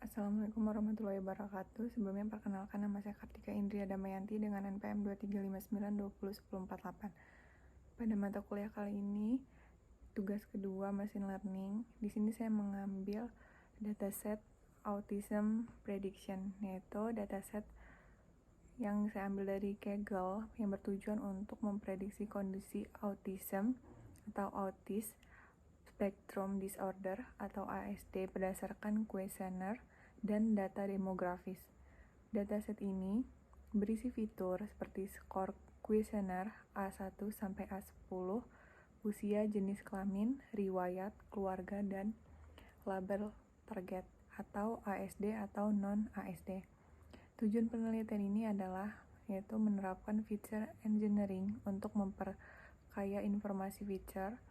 Assalamualaikum warahmatullahi wabarakatuh. Sebelumnya perkenalkan, nama saya Kartika Indria Damayanti dengan NPM 2359201048. Pada mata kuliah kali ini, tugas kedua machine learning. Di sini saya mengambil dataset autism prediction, yaitu dataset yang saya ambil dari Kaggle yang bertujuan untuk memprediksi kondisi autism atau autis spectrum disorder atau ASD berdasarkan kuesioner dan data demografis. Dataset ini berisi fitur seperti skor kuesioner A1 sampai A10, usia, jenis kelamin, riwayat keluarga, dan label target atau ASD atau non-ASD. Tujuan penelitian ini adalah yaitu menerapkan feature engineering untuk memperkaya informasi feature,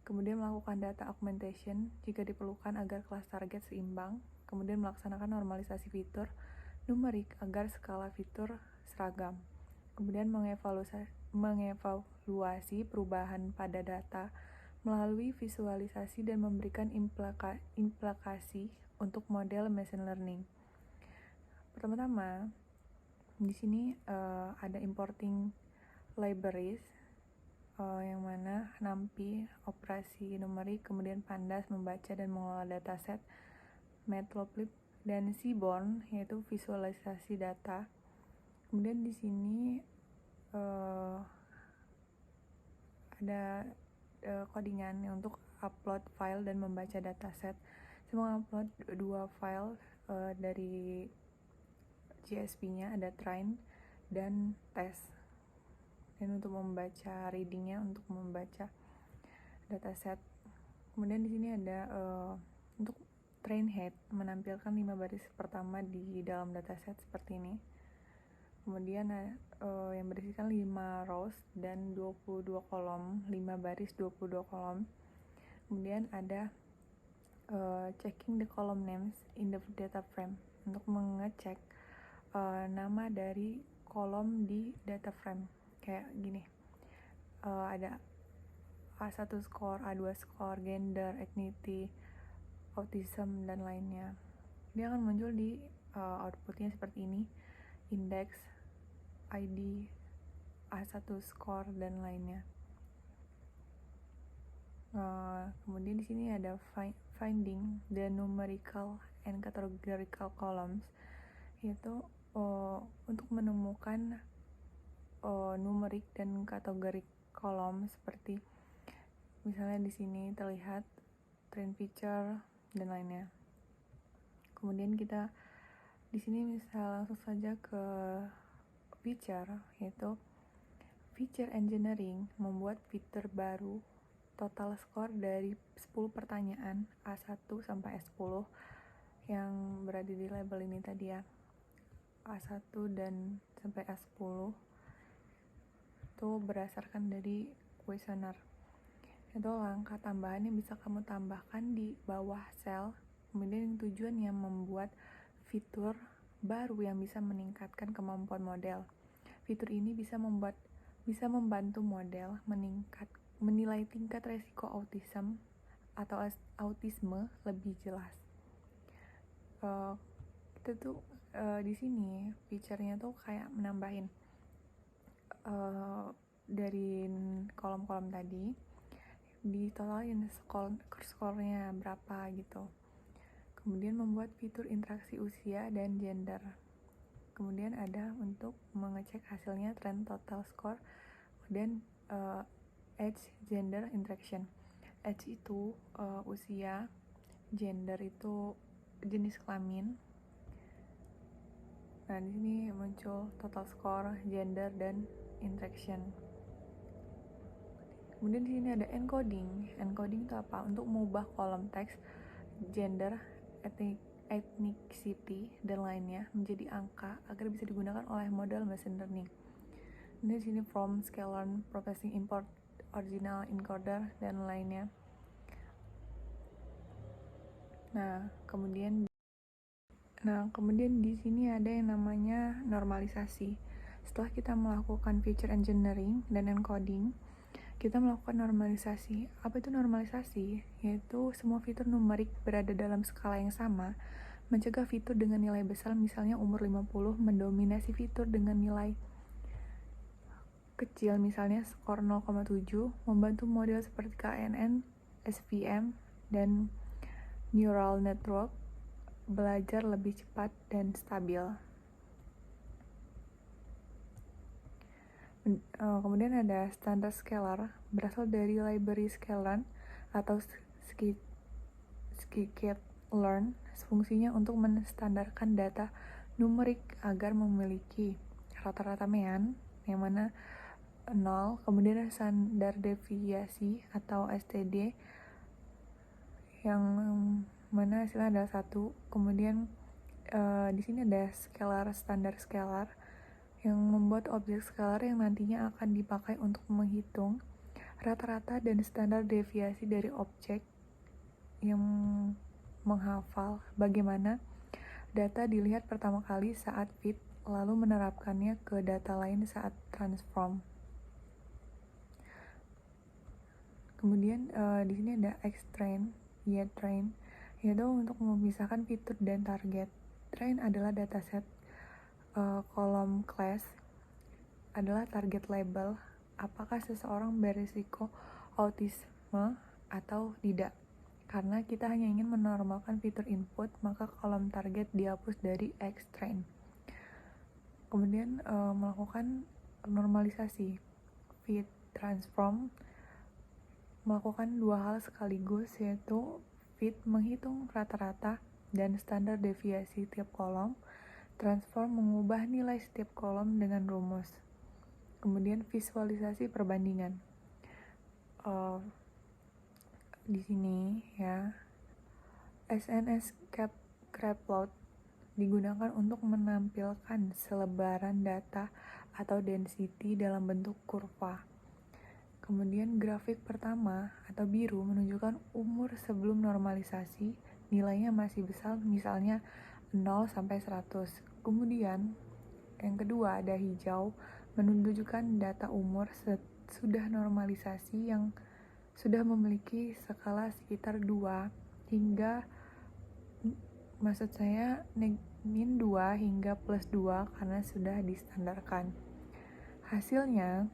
kemudian melakukan data augmentation jika diperlukan agar kelas target seimbang, kemudian melaksanakan normalisasi fitur numerik agar skala fitur seragam, kemudian mengevaluasi perubahan pada data melalui visualisasi dan memberikan implikasi untuk model machine learning. Pertama-tama, di sini ada importing libraries yang mana NumPy operasi numerik, kemudian Pandas membaca dan mengelola dataset, Matplotlib dan Seaborn yaitu visualisasi data. Kemudian di sini ada codingan untuk upload file dan membaca dataset. Saya mengupload dua file dari JSP-nya, ada train dan test. Dan untuk membaca readingnya, untuk membaca dataset. Kemudian di sini ada untuk train head menampilkan 5 baris pertama di dalam dataset seperti ini. Kemudian yang berisikan 5 rows dan 22 kolom, 5 baris 22 kolom. Kemudian ada checking the column names in the data frame untuk mengecek nama dari kolom di data frame. Kayak gini, ada A1 score, A2 score, gender, ethnicity, autism, dan lainnya. Dia akan muncul di outputnya seperti ini, index, ID, A1 score, dan lainnya. Kemudian di sini ada finding the numerical and categorical columns, yaitu untuk menemukan numerik dan kategori kolom seperti misalnya di sini terlihat trend feature dan lainnya. Kemudian kita di sini misal langsung saja ke feature, yaitu feature engineering membuat fitur baru total score dari 10 pertanyaan A1 sampai A10 yang berada di label ini tadi ya, A1 dan sampai A10 itu berdasarkan dari kuesioner. Itu langkah tambahan yang bisa kamu tambahkan di bawah sel. Kemudian tujuannya membuat fitur baru yang bisa meningkatkan kemampuan model. Fitur ini bisa membantu model menilai tingkat resiko autism atau autisme lebih jelas. Kita tuh di sini feature-nya tuh kayak menambahin dari kolom-kolom tadi ditotalin skornya berapa gitu. Kemudian membuat fitur interaksi usia dan gender. Kemudian ada untuk mengecek hasilnya trend total score dan age, gender, interaction. Age itu usia, gender itu jenis kelamin. Nah, di sini muncul total score, gender, dan interaction. Kemudian di sini ada encoding. Encoding itu apa? Untuk mengubah kolom teks, gender, ethnicity, dan lainnya menjadi angka agar bisa digunakan oleh model machine learning. Ini di sini from, sklearn, processing, import, original, encoder, dan lainnya. Nah, kemudian di sini ada yang namanya normalisasi. Setelah kita melakukan feature engineering dan encoding, kita melakukan normalisasi. Apa itu normalisasi? Yaitu semua fitur numerik berada dalam skala yang sama, mencegah fitur dengan nilai besar, misalnya umur 50, mendominasi fitur dengan nilai kecil, misalnya skor 0,7, membantu model seperti KNN, SVM, dan neural network belajar lebih cepat dan stabil. Kemudian ada standar scalar, berasal dari library scalar atau scikit-learn. Fungsinya untuk menstandarkan data numerik agar memiliki rata-rata mean, yang mana 0, kemudian ada standar deviasi atau STD, yang mana hasilnya adalah 1. Kemudian di sini ada scalar, standar scalar, yang membuat objek scalar yang nantinya akan dipakai untuk menghitung rata-rata dan standar deviasi dari objek, yang menghafal bagaimana data dilihat pertama kali saat fit, lalu menerapkannya ke data lain saat transform. Kemudian di sini ada X-train, Y-train, yaitu untuk memisahkan fitur dan target. Train adalah dataset, kolom class adalah target label, apakah seseorang berisiko autisme atau tidak. Karena kita hanya ingin menormalkan fitur input, maka kolom target dihapus dari X-train. Kemudian melakukan normalisasi, fit transform, melakukan dua hal sekaligus, yaitu fit menghitung rata-rata dan standar deviasi tiap kolom, transform mengubah nilai setiap kolom dengan rumus. Kemudian visualisasi perbandingan. Di sini ya, SNS Crabplot digunakan untuk menampilkan selebaran data atau density dalam bentuk kurva. Kemudian grafik pertama atau biru menunjukkan umur sebelum normalisasi, nilainya masih besar, misalnya 0 sampai 100. Kemudian yang kedua ada hijau, menunjukkan data umur sudah normalisasi yang sudah memiliki skala sekitar 2 hingga, maksud saya min 2 hingga plus 2 karena sudah distandarkan. Hasilnya,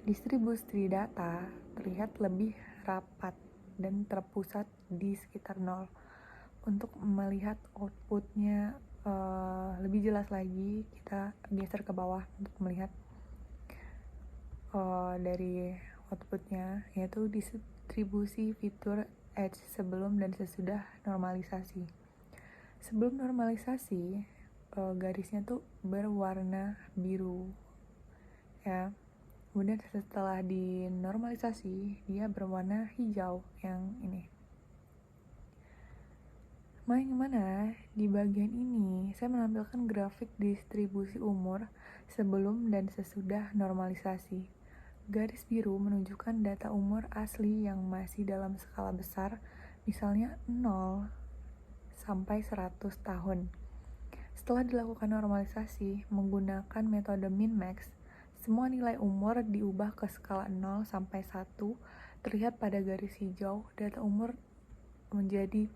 distribusi data terlihat lebih rapat dan terpusat di sekitar 0. Untuk melihat outputnya lebih jelas lagi, kita geser ke bawah untuk melihat dari outputnya, yaitu distribusi fitur edge sebelum dan sesudah normalisasi. Sebelum normalisasi, garisnya tuh berwarna biru ya. Kemudian setelah dinormalisasi, dia berwarna hijau, yang ini. Bagaimana di bagian ini saya menampilkan grafik distribusi umur sebelum dan sesudah normalisasi. Garis biru menunjukkan data umur asli yang masih dalam skala besar, misalnya 0 sampai 100 tahun. Setelah dilakukan normalisasi menggunakan metode min-max, semua nilai umur diubah ke skala 0 sampai 1. Terlihat pada garis hijau, data umur menjadi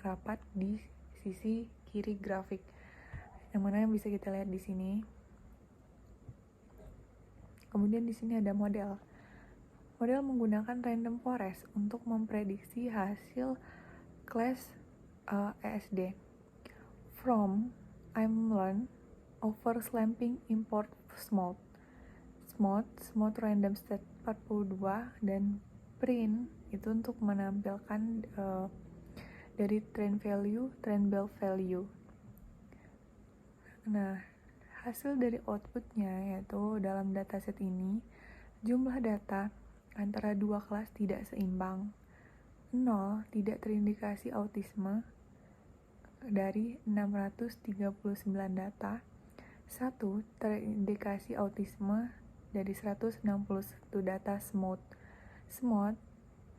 rapat di sisi kiri grafik, yang mana bisa kita lihat di sini. Kemudian di sini ada model. Model menggunakan random forest untuk memprediksi hasil class ESD. From I'm-learn over slamping import smooth random state 42, dan print itu untuk menampilkan dari trend bell value. Nah, hasil dari outputnya yaitu dalam dataset ini, jumlah data antara dua kelas tidak seimbang. 0 tidak terindikasi autisme dari 639 data, 1 terindikasi autisme dari 161 data smooth,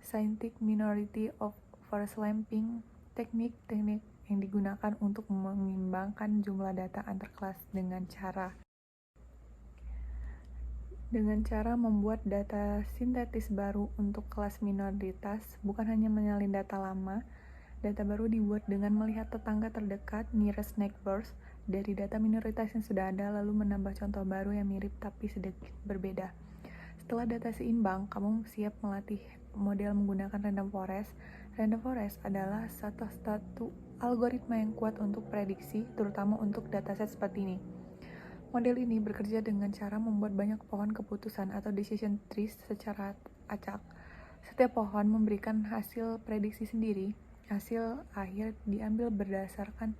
scientific minority of overslapping, teknik-teknik yang digunakan untuk mengimbangkan jumlah data antar kelas dengan cara membuat data sintetis baru untuk kelas minoritas, bukan hanya menyalin data lama Data baru dibuat dengan melihat tetangga terdekat (nearest neighbors) dari data minoritas yang sudah ada, lalu menambah contoh baru yang mirip tapi sedikit berbeda. Setelah data seimbang, kamu siap melatih model menggunakan random forest. Random forest adalah satu algoritma yang kuat untuk prediksi, terutama untuk dataset seperti ini. Model ini bekerja dengan cara membuat banyak pohon keputusan atau decision trees secara acak. Setiap pohon memberikan hasil prediksi sendiri. Hasil akhir diambil berdasarkan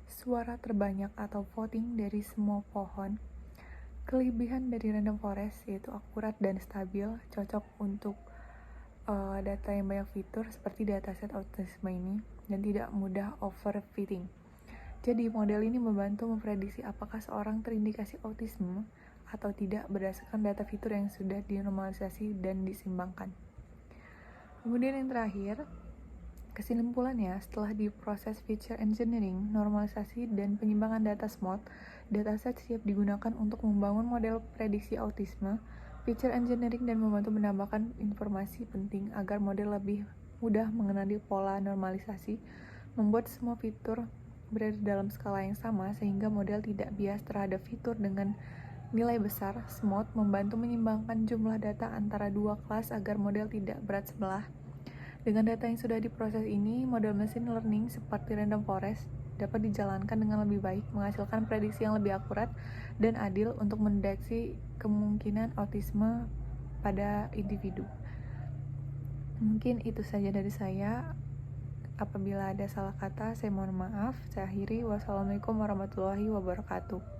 suara terbanyak atau voting dari semua pohon. Kelebihan dari random forest yaitu akurat dan stabil, cocok untuk data yang banyak fitur seperti dataset autisme ini, dan tidak mudah overfitting. Jadi model ini membantu memprediksi apakah seorang terindikasi autisme atau tidak berdasarkan data fitur yang sudah dinormalisasi dan disimbangkan. Kemudian yang terakhir, kesimpulannya, setelah diproses feature engineering, normalisasi, dan penyimbangan data SMOT, dataset siap digunakan untuk membangun model prediksi autisme, feature engineering, dan membantu menambahkan informasi penting agar model lebih mudah mengenali pola normalisasi, membuat semua fitur berada dalam skala yang sama sehingga model tidak bias terhadap fitur dengan nilai besar. SMOT membantu menyimbangkan jumlah data antara dua kelas agar model tidak berat sebelah. Dengan data yang sudah diproses ini, model machine learning seperti random forest dapat dijalankan dengan lebih baik, menghasilkan prediksi yang lebih akurat dan adil untuk mendeteksi kemungkinan autisme pada individu. Mungkin itu saja dari saya. Apabila ada salah kata, saya mohon maaf. Saya akhiri. Wassalamualaikum warahmatullahi wabarakatuh.